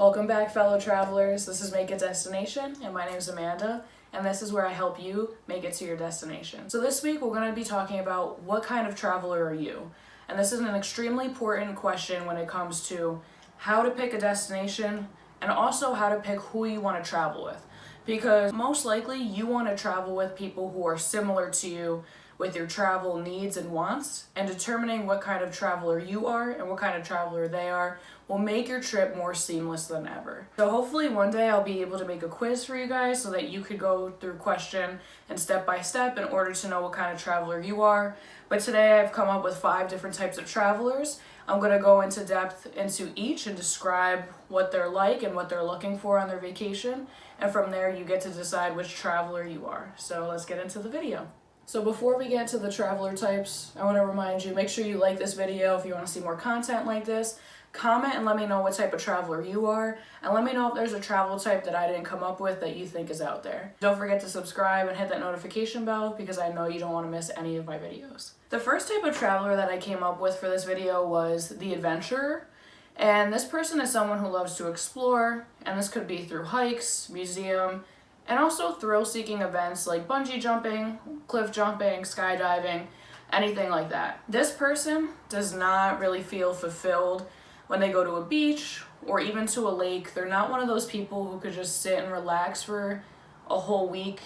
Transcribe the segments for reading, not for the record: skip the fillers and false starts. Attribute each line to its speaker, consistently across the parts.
Speaker 1: Welcome back, fellow travelers. This is Make It Destination, and my name is Amanda, and this is where I help you make it to your destination. So this week, we're going to be talking about what kind of traveler are you? And this is an extremely important question when it comes to how to pick a destination and also how to pick who you want to travel with. Because most likely, you want to travel with people who are similar to you with your travel needs and wants, and determining what kind of traveler you are and what kind of traveler they are will make your trip more seamless than ever. So hopefully one day I'll be able to make a quiz for you guys so that you could go through question and step by step in order to know what kind of traveler you are. But today I've come up with 5 different types of travelers. I'm going to go into depth into each and describe what they're like and what they're looking for on their vacation. And from there you get to decide which traveler you are. So let's get into the video. So before we get to the traveler types, I want to remind you, make sure you like this video if you want to see more content like this. Comment and let me know what type of traveler you are, and let me know if there's a travel type that I didn't come up with that you think is out there. Don't forget to subscribe and hit that notification bell because I know you don't want to miss any of my videos. The first type of traveler that I came up with for this video was the adventurer. And this person is someone who loves to explore, and this could be through hikes, museum, and also thrill-seeking events like bungee jumping, cliff jumping, skydiving, anything like that. This person does not really feel fulfilled when they go to a beach or even to a lake. They're not one of those people who could just sit and relax for a whole week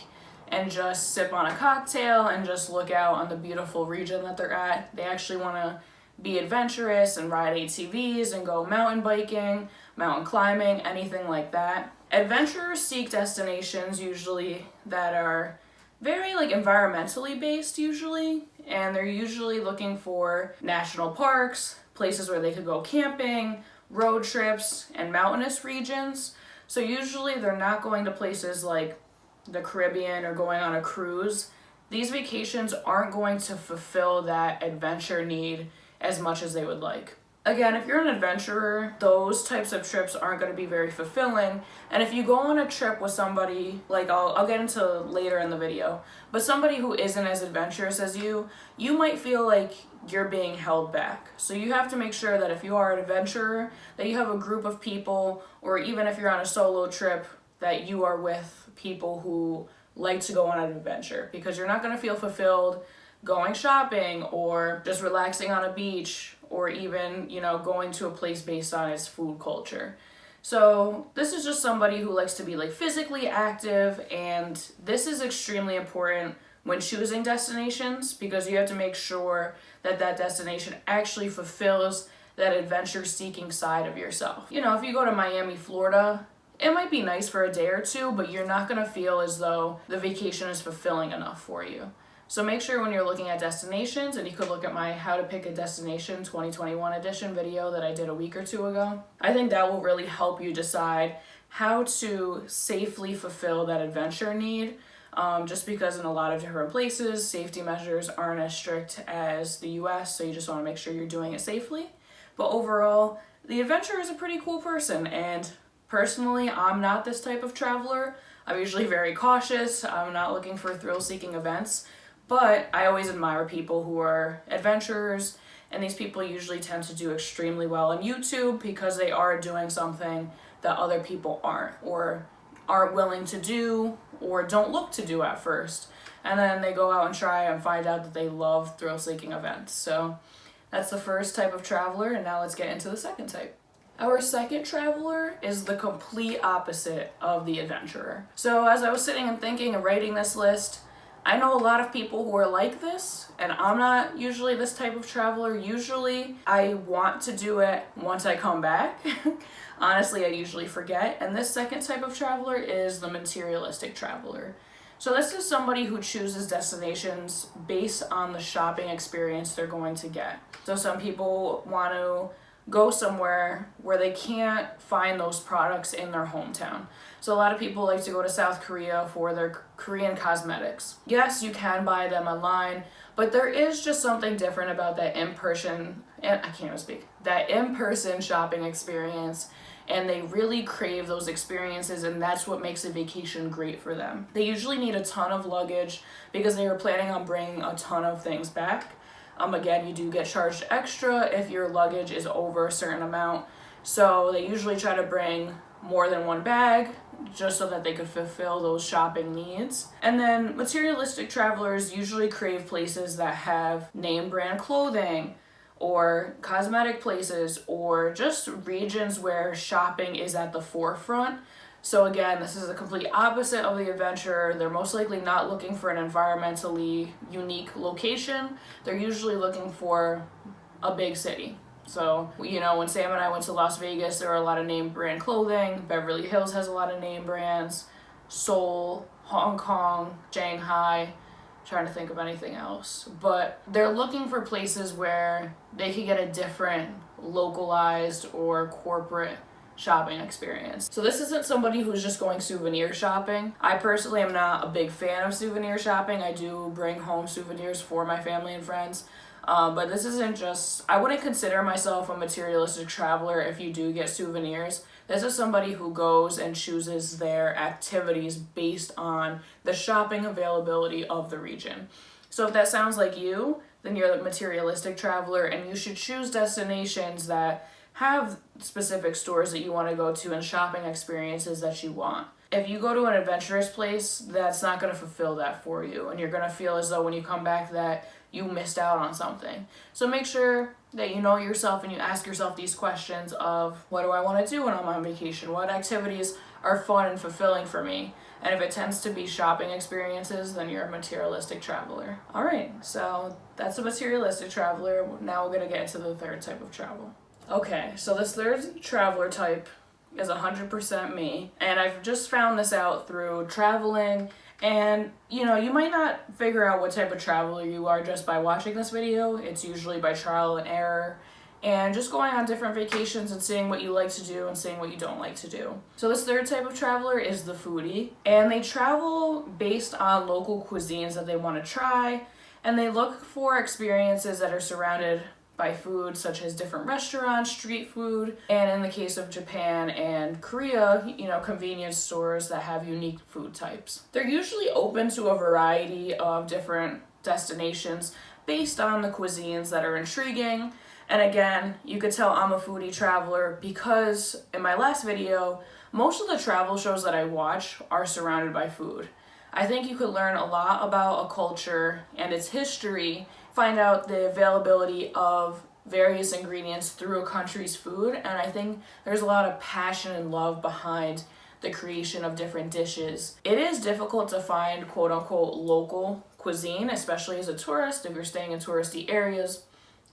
Speaker 1: and just sip on a cocktail and just look out on the beautiful region that they're at. They actually want to be adventurous and ride ATVs and go mountain biking, mountain climbing, anything like that. Adventurers seek destinations usually that are very environmentally based usually, and they're usually looking for national parks, places where they could go camping, road trips, and mountainous regions. So usually they're not going to places like the Caribbean or going on a cruise. These vacations aren't going to fulfill that adventure need as much as they would like. Again, if you're an adventurer, those types of trips aren't going to be very fulfilling. And if you go on a trip with somebody, like I'll get into later in the video, but somebody who isn't as adventurous as you might feel like you're being held back. So you have to make sure that if you are an adventurer, that you have a group of people, or even if you're on a solo trip, that you are with people who like to go on an adventure, because you're not going to feel fulfilled going shopping or just relaxing on a beach, or even, going to a place based on its food culture. So this is just somebody who likes to be physically active, and this is extremely important when choosing destinations, because you have to make sure that that destination actually fulfills that adventure seeking side of yourself. If you go to Miami, Florida, it might be nice for a day or two, but you're not going to feel as though the vacation is fulfilling enough for you. So make sure when you're looking at destinations, and you could look at my How to Pick a Destination 2021 edition video that I did a week or 2 ago. I think that will really help you decide how to safely fulfill that adventure need, just because in a lot of different places, safety measures aren't as strict as the US, so you just want to make sure you're doing it safely. But overall, the adventurer is a pretty cool person, and personally, I'm not this type of traveler. I'm usually very cautious. I'm not looking for thrill-seeking events. But I always admire people who are adventurers, and these people usually tend to do extremely well on YouTube because they are doing something that other people aren't, or aren't willing to do, or don't look to do at first. And then they go out and try and find out that they love thrill-seeking events. So that's the first type of traveler, and now let's get into the second type. Our second traveler is the complete opposite of the adventurer. So as I was sitting and thinking and writing this list, I know a lot of people who are like this, and I'm not usually this type of traveler. Usually, I want to do it once I come back. Honestly, I usually forget. And this second type of traveler is the materialistic traveler. So this is somebody who chooses destinations based on the shopping experience they're going to get. So some people want to go somewhere where they can't find those products in their hometown. So a lot of people like to go to South Korea for their Korean cosmetics. Yes, you can buy them online, but there is just something different about that in-person shopping experience, and they really crave those experiences, and that's what makes a vacation great for them. They usually need a ton of luggage because they are planning on bringing a ton of things back. Again, you do get charged extra if your luggage is over a certain amount, So they usually try to bring more than one bag just so that they could fulfill those shopping needs. And then materialistic travelers usually crave places that have name brand clothing or cosmetic places or just regions where shopping is at the forefront. So again, this is the complete opposite of the adventurer. They're most likely not looking for an environmentally unique location. They're usually looking for a big city. So, you know, when Sam and I went to Las Vegas, there were a lot of name brand clothing. Beverly Hills has a lot of name brands. Seoul, Hong Kong, Shanghai. Trying to think of anything else. But they're looking for places where they can get a different localized or corporate shopping experience. So this isn't somebody who's just going souvenir shopping. I personally am not a big fan of souvenir shopping. I do bring home souvenirs for my family and friends. But this isn't just, I wouldn't consider myself a materialistic traveler if you do get souvenirs. This is somebody who goes and chooses their activities based on the shopping availability of the region. So if that sounds like you, then you're the materialistic traveler, and you should choose destinations that have specific stores that you want to go to and shopping experiences that you want. If you go to an adventurous place, that's not going to fulfill that for you, and you're going to feel as though when you come back that you missed out on something. So make sure that you know yourself and you ask yourself these questions of, what do I want to do when I'm on vacation? What activities are fun and fulfilling for me? And if it tends to be shopping experiences, then you're a materialistic traveler. All right, so that's a materialistic traveler. Now we're going to get into the third type of travel. Okay, so this third traveler type is 100% me, and I've just found this out through traveling. And, you know, you might not figure out what type of traveler you are just by watching this video. It's usually by trial and error and just going on different vacations and seeing what you like to do and seeing what you don't like to do. So this third type of traveler is the foodie, and they travel based on local cuisines that they want to try, and they look for experiences that are surrounded by food, such as different restaurants, street food, and in the case of Japan and Korea, you know, convenience stores that have unique food types. They're usually open to a variety of different destinations based on the cuisines that are intriguing. And again, you could tell I'm a foodie traveler because in my last video, most of the travel shows that I watch are surrounded by food. I think you could learn a lot about a culture and its history, find out the availability of various ingredients through a country's food, and I think there's a lot of passion and love behind the creation of different dishes. It is difficult to find quote-unquote local cuisine, especially as a tourist, if you're staying in touristy areas,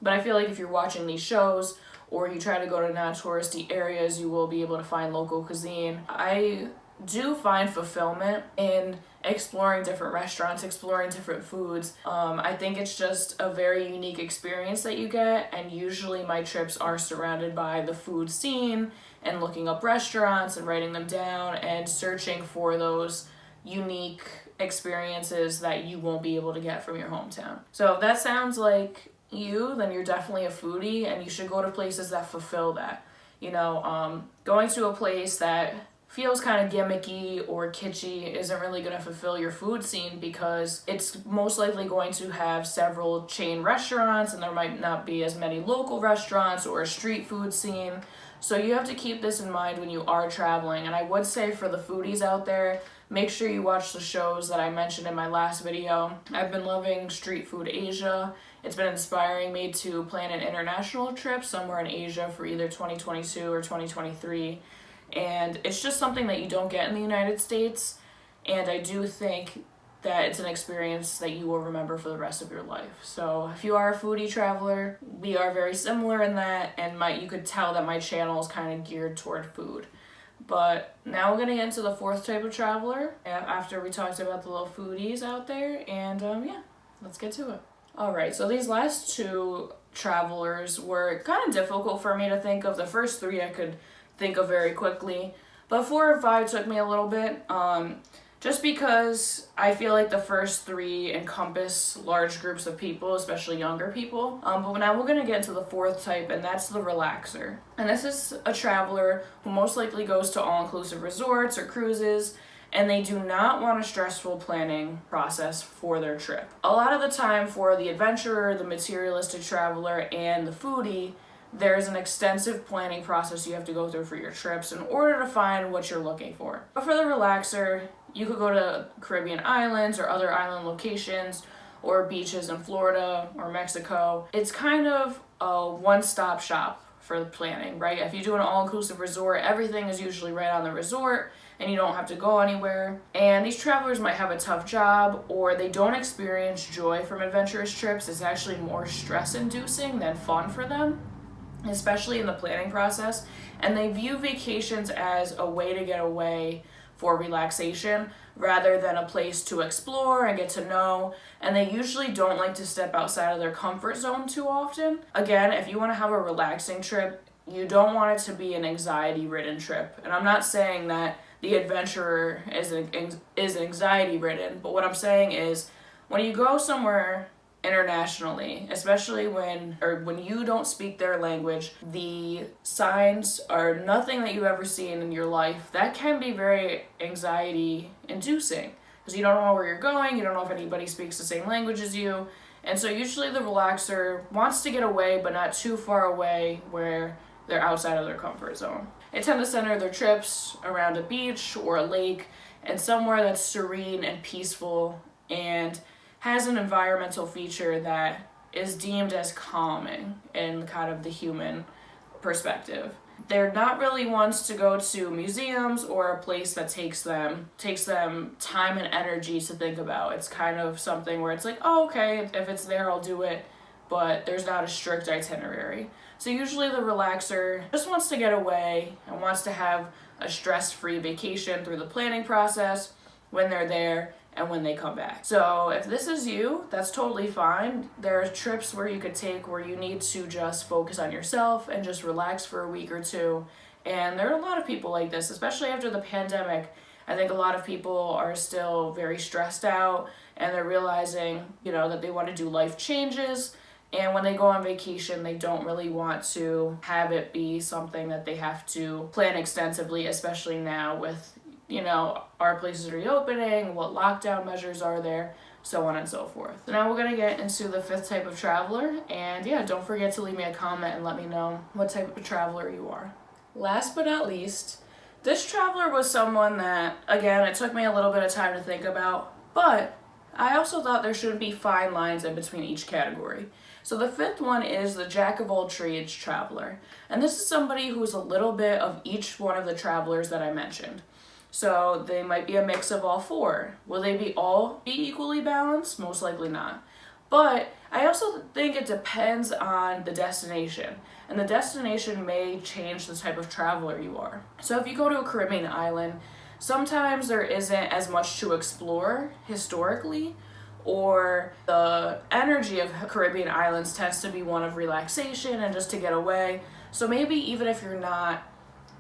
Speaker 1: but I feel like if you're watching these shows or you try to go to non-touristy areas, you will be able to find local cuisine. I do find fulfillment in exploring different restaurants, exploring different foods. I think it's just a very unique experience that you get, and usually my trips are surrounded by the food scene and looking up restaurants and writing them down and searching for those unique experiences that you won't be able to get from your hometown. So if that sounds like you, then you're definitely a foodie, and you should go to places that fulfill that. You know, going to a place that feels kind of gimmicky or kitschy isn't really going to fulfill your food scene, because it's most likely going to have several chain restaurants and there might not be as many local restaurants or a street food scene. So you have to keep this in mind when you are traveling. And I would say for the foodies out there, make sure you watch the shows that I mentioned in my last video. I've been loving Street Food Asia. It's been inspiring me to plan an international trip somewhere in Asia for either 2022 or 2023. And it's just something that you don't get in the United States, and I do think that it's an experience that you will remember for the rest of your life. So if you are a foodie traveler, we are very similar in that, and you could tell that my channel is kind of geared toward food. But now we're going to get into the fourth type of traveler after we talked about the little foodies out there, and yeah, let's get to it. Alright, so these last two travelers were kind of difficult for me to think of. The first three I could think of very quickly, but 4 and 5 took me a little bit, just because I feel like the first three encompass large groups of people, especially younger people. But now we're going to get into the fourth type, and that's the relaxer. And this is a traveler who most likely goes to all-inclusive resorts or cruises, and they do not want a stressful planning process for their trip. A lot of the time for the adventurer, the materialistic traveler, and the foodie, there's an extensive planning process you have to go through for your trips in order to find what you're looking for. But for the relaxer, you could go to Caribbean islands or other island locations or beaches in Florida or Mexico. It's kind of a one-stop shop for the planning, right? If you do an all-inclusive resort, everything is usually right on the resort and you don't have to go anywhere. And these travelers might have a tough job or they don't experience joy from adventurous trips. It's actually more stress-inducing than fun for them, especially in the planning process. And they view vacations as a way to get away for relaxation rather than a place to explore and get to know, and they usually don't like to step outside of their comfort zone too often. Again, if you want to have a relaxing trip, you don't want it to be an anxiety-ridden trip. And I'm not saying that the adventurer is anxiety-ridden, but what I'm saying is when you go somewhere internationally, especially when you don't speak their language, the signs are nothing that you've ever seen in your life. That can be very anxiety inducing because you don't know where you're going, you don't know if anybody speaks the same language as you. And so usually the relaxer wants to get away but not too far away where they're outside of their comfort zone. They tend to center their trips around a beach or a lake and somewhere that's serene and peaceful and has an environmental feature that is deemed as calming in kind of the human perspective. They're not really ones to go to museums or a place that takes them time and energy to think about. It's kind of something where it's like, oh, okay, if it's there, I'll do it, but there's not a strict itinerary. So usually the relaxer just wants to get away and wants to have a stress-free vacation through the planning process when they're there and when they come back. So if this is you, that's totally fine. There are trips where you could take where you need to just focus on yourself and just relax for a week or two. And there are a lot of people like this, especially after the pandemic. I think a lot of people are still very stressed out and they're realizing, that they want to do life changes. And when they go on vacation, they don't really want to have it be something that they have to plan extensively, especially now with our places reopening, what lockdown measures are there, so on and so forth. So now we're going to get into the fifth type of traveler, and don't forget to leave me a comment and let me know what type of traveler you are. Last but not least, this traveler was someone that, again, it took me a little bit of time to think about, but I also thought there should be fine lines in between each category. So the fifth one is the jack of all trades traveler, and this is somebody who's a little bit of each one of the travelers that I mentioned. So they might be a mix of all four. Will they be equally balanced? Most likely not. But I also think it depends on the destination. And the destination may change the type of traveler you are. So if you go to a Caribbean island, sometimes there isn't as much to explore historically, or the energy of Caribbean islands tends to be one of relaxation and just to get away. So maybe even if you're not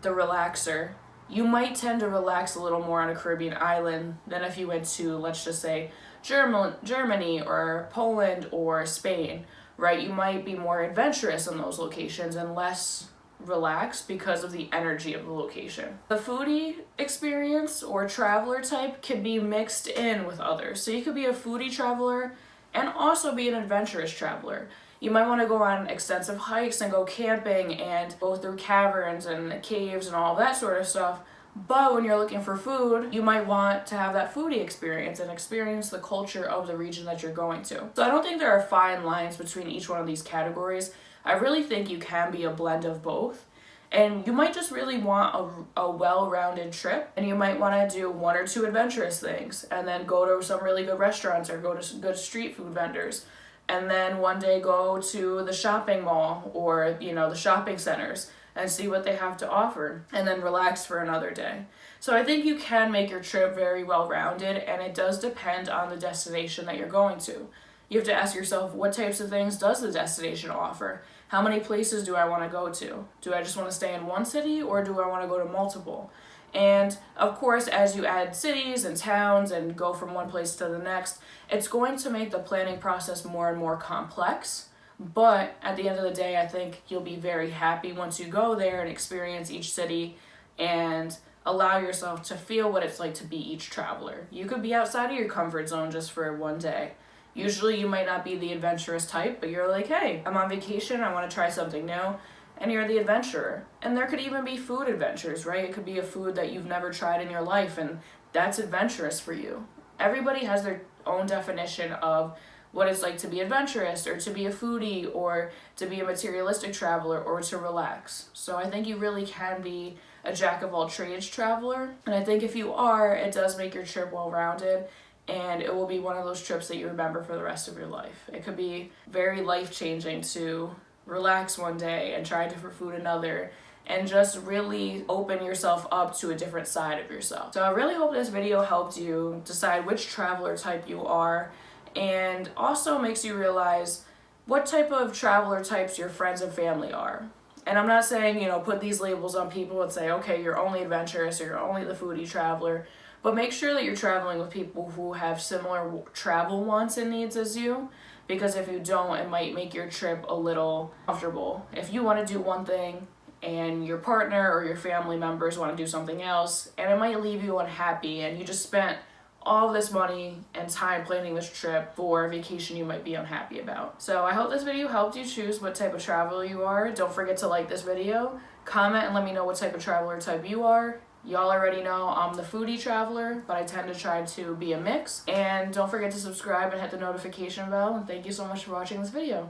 Speaker 1: the relaxer, you might tend to relax a little more on a Caribbean island than if you went to, let's just say, Germany or Poland or Spain, right? You might be more adventurous in those locations and less relaxed because of the energy of the location. The foodie experience or traveler type can be mixed in with others. So you could be a foodie traveler and also be an adventurous traveler. You might want to go on extensive hikes and go camping and go through caverns and caves and all that sort of stuff. But when you're looking for food, you might want to have that foodie experience and experience the culture of the region that you're going to. So I don't think there are fine lines between each one of these categories. I really think you can be a blend of both. And you might just really want a well-rounded trip, and you might want to do one or two adventurous things and then go to some really good restaurants or go to good street food vendors. And then one day go to the shopping mall or, the shopping centers and see what they have to offer and then relax for another day. So I think you can make your trip very well-rounded, and it does depend on the destination that you're going to. You have to ask yourself, what types of things does the destination offer? How many places do I want to go to? Do I just want to stay in one city or do I want to go to multiple? And of course, as you add cities and towns and go from one place to the next, it's going to make the planning process more and more complex. But at the end of the day, I think you'll be very happy once you go there and experience each city and allow yourself to feel what it's like to be each traveler. You could be outside of your comfort zone just for one day. Usually you might not be the adventurous type, but you're like, hey, I'm on vacation, I want to try something new. and you're the adventurer. And there could even be food adventures, right? It could be a food that you've never tried in your life, and that's adventurous for you. Everybody has their own definition of what it's like to be adventurous, or to be a foodie, or to be a materialistic traveler, or to relax. So I think you really can be a jack of all trades traveler. And I think if you are, it does make your trip well-rounded, and it will be one of those trips that you remember for the rest of your life. It could be very life-changing to relax one day and try different food another, and just really open yourself up to a different side of yourself. So I really hope this video helped you decide which traveler type you are, and also makes you realize what type of traveler types your friends and family are. And I'm not saying, put these labels on people and say, okay, you're only adventurous or you're only the foodie traveler, but make sure that you're traveling with people who have similar travel wants and needs as you, because if you don't, it might make your trip a little comfortable. If you want to do one thing and your partner or your family members want to do something else, and it might leave you unhappy, and you just spent all this money and time planning this trip for a vacation you might be unhappy about. So I hope this video helped you choose what type of traveler you are. Don't forget to like this video, comment and let me know what type of traveler type you are. Y'all already know I'm the foodie traveler, but I tend to try to be a mix. And don't forget to subscribe and hit the notification bell, and thank you so much for watching this video.